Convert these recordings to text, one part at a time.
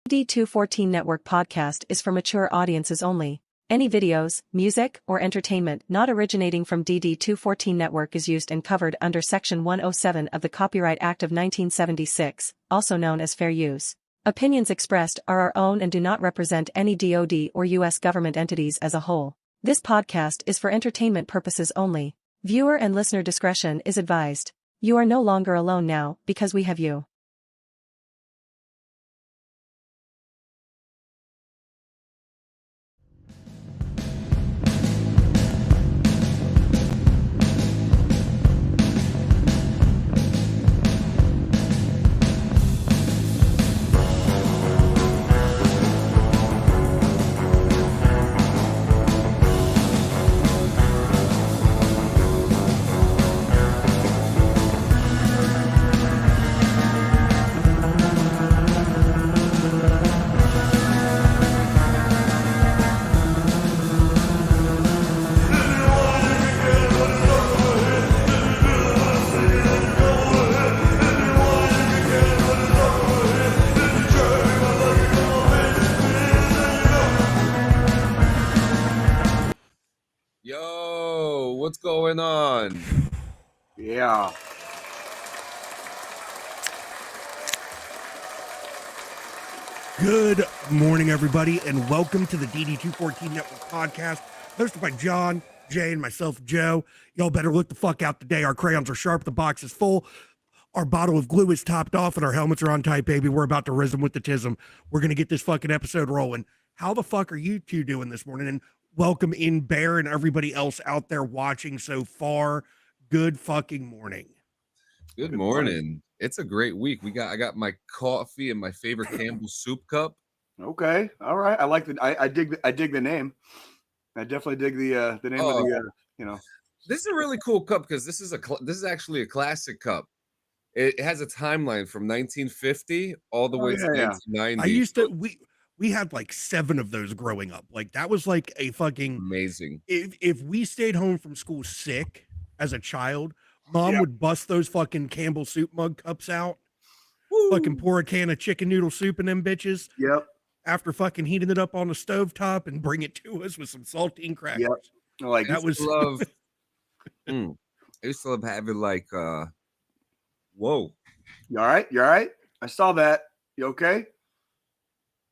DD214 Network podcast is for mature audiences only. Any videos, music, or entertainment not originating from DD214 Network is used and covered under Section 107 of the Copyright Act of 1976, also known as fair use. Opinions expressed are our own and do not represent any DoD or U.S. government entities as a whole. This podcast is for entertainment purposes only. Viewer and listener discretion is advised. You are no longer alone now because we have you. What's going on? Yeah. Good morning, everybody, and welcome to the DD214 Network podcast, hosted by John, Jay, and myself, Joe. Y'all better look the fuck out today. Our crayons are sharp, the box is full, our bottle of glue is topped off, and our helmets are on tight, baby. We're about to rhythm with the tism. We're going to get this fucking episode rolling. How the fuck are you two doing this morning? And welcome in Bear and everybody else out there watching so far. Good fucking morning. Good morning. It's a great week. I got my coffee and my favorite Campbell soup cup. Okay. All right. I like I dig the name. I definitely dig the name of the This is a really cool cup because this is actually a classic cup. It has a timeline from 1950 all the way to 1990. I used to we had like 7 of those growing up. Like that was like a fucking amazing. If we stayed home from school sick as a child, Mom would bust those fucking Campbell soup mug cups out. Woo. Fucking pour a can of chicken noodle soup in them bitches. Yep. After fucking heating it up on the stovetop and bring it to us with some saltine crackers. Yep. Like that was love. I used to love having like whoa. You all right? You all right? I saw that. You okay?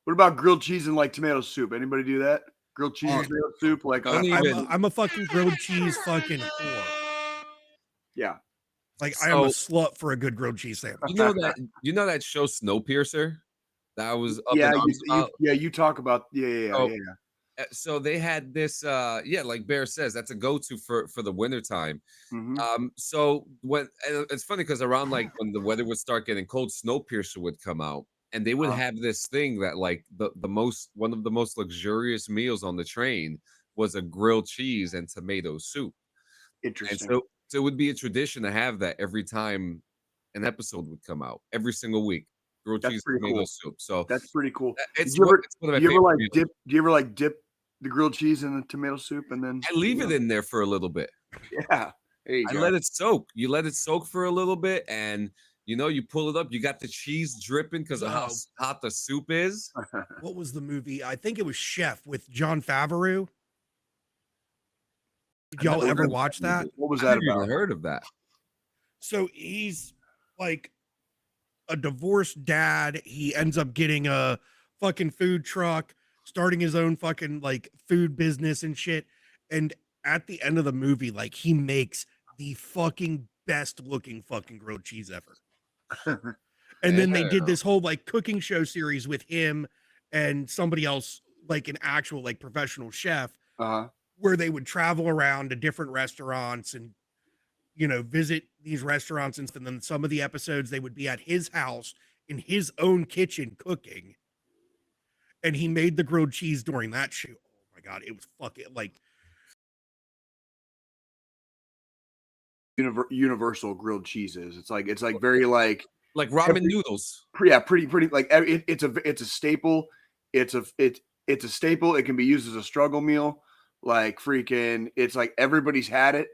What about grilled cheese and like tomato soup? Anybody do that? Grilled cheese and tomato soup? Like I'm a fucking grilled cheese fucking whore. Yeah. Like I am a slut for a good grilled cheese sandwich. You know that show Snowpiercer? That was up you talk about So they had this like Bear says, that's a go-to for the wintertime. Mm-hmm. So it's funny because around like when the weather would start getting cold, Snowpiercer would come out. And they would have this thing that like one of the most luxurious meals on the train was a grilled cheese and tomato soup. Interesting. And so it would be a tradition to have that every time an episode would come out, every single week. Grilled cheese and tomato soup. So that's pretty cool. Do you ever dip the grilled cheese in the tomato soup and then I leave it in there for a little bit? Yeah. I let it soak. You let it soak for a little bit and you pull it up. You got the cheese dripping because of how hot the soup is. What was the movie? I think it was Chef with Jon Favreau. Did y'all ever watch that? What was that about? I never heard of that. So he's like a divorced dad. He ends up getting a fucking food truck, starting his own fucking like food business and shit. And at the end of the movie, like he makes the fucking best looking fucking grilled cheese ever. And then they did this whole like cooking show series with him and somebody else, like an actual like professional chef, where they would travel around to different restaurants and visit these restaurants. And then some of the episodes they would be at his house in his own kitchen cooking. And he made the grilled cheese during that shoot. Oh my God, it was fucking like universal grilled cheeses. It's like very like ramen noodles. Pretty like it's a staple. It's a staple. It can be used as a struggle meal. Like freaking, it's like everybody's had it.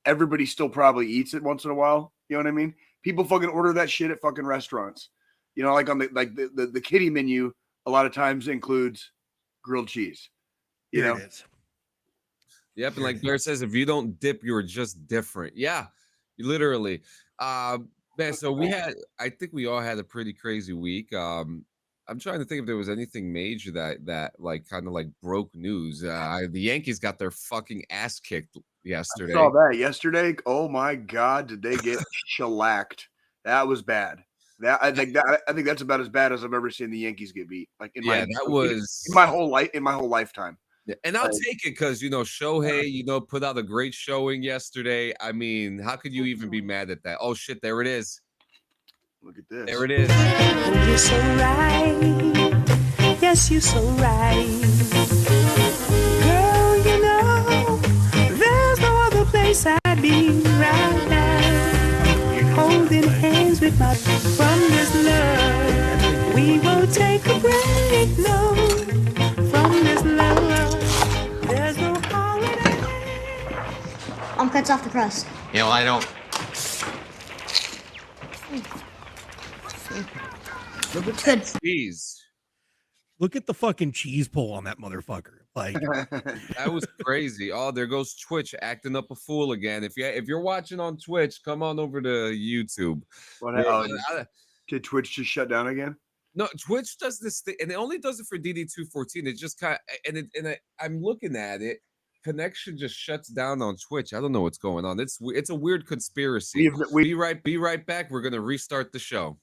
Everybody still probably eats it once in a while. You know what I mean? People fucking order that shit at fucking restaurants. You know, like on the kiddie menu, a lot of times includes grilled cheese. You Here know, it is. Yep, and like Bear says, if you don't dip, you're just different. Yeah, literally. Man, so I think we all had a pretty crazy week. I'm trying to think if there was anything major that like kind of like broke news. The Yankees got their fucking ass kicked yesterday. I saw that yesterday. Oh my god, did they get shellacked? That was bad. I think that's about as bad as I've ever seen the Yankees get beat. Like in Yeah, that was in my whole lifetime. Yeah, and I'll take it because Shohei, put out a great showing yesterday. I mean, how could you even be mad at that? Oh shit, there it is. Look at this. There it is. Oh, you're so right. Yes, you're so right. Girl, you know, there's no other place I'd be right now. Holding hands with my from this love. We won't take a break, no, from this love. There's no holiday. Cuts off the crust. I don't. Look, it's good. Jeez. Look at the fucking cheese pull on that motherfucker. Like That was crazy. Oh, there goes Twitch acting up a fool again. If you're watching on Twitch, come on over to YouTube. Did Twitch just shut down again? No, Twitch does this thing, and it only does it for DD214. It just kind of, I'm looking at it. Connection just shuts down on Twitch. I don't know what's going on. It's a weird conspiracy. Be right back. We're gonna restart the show.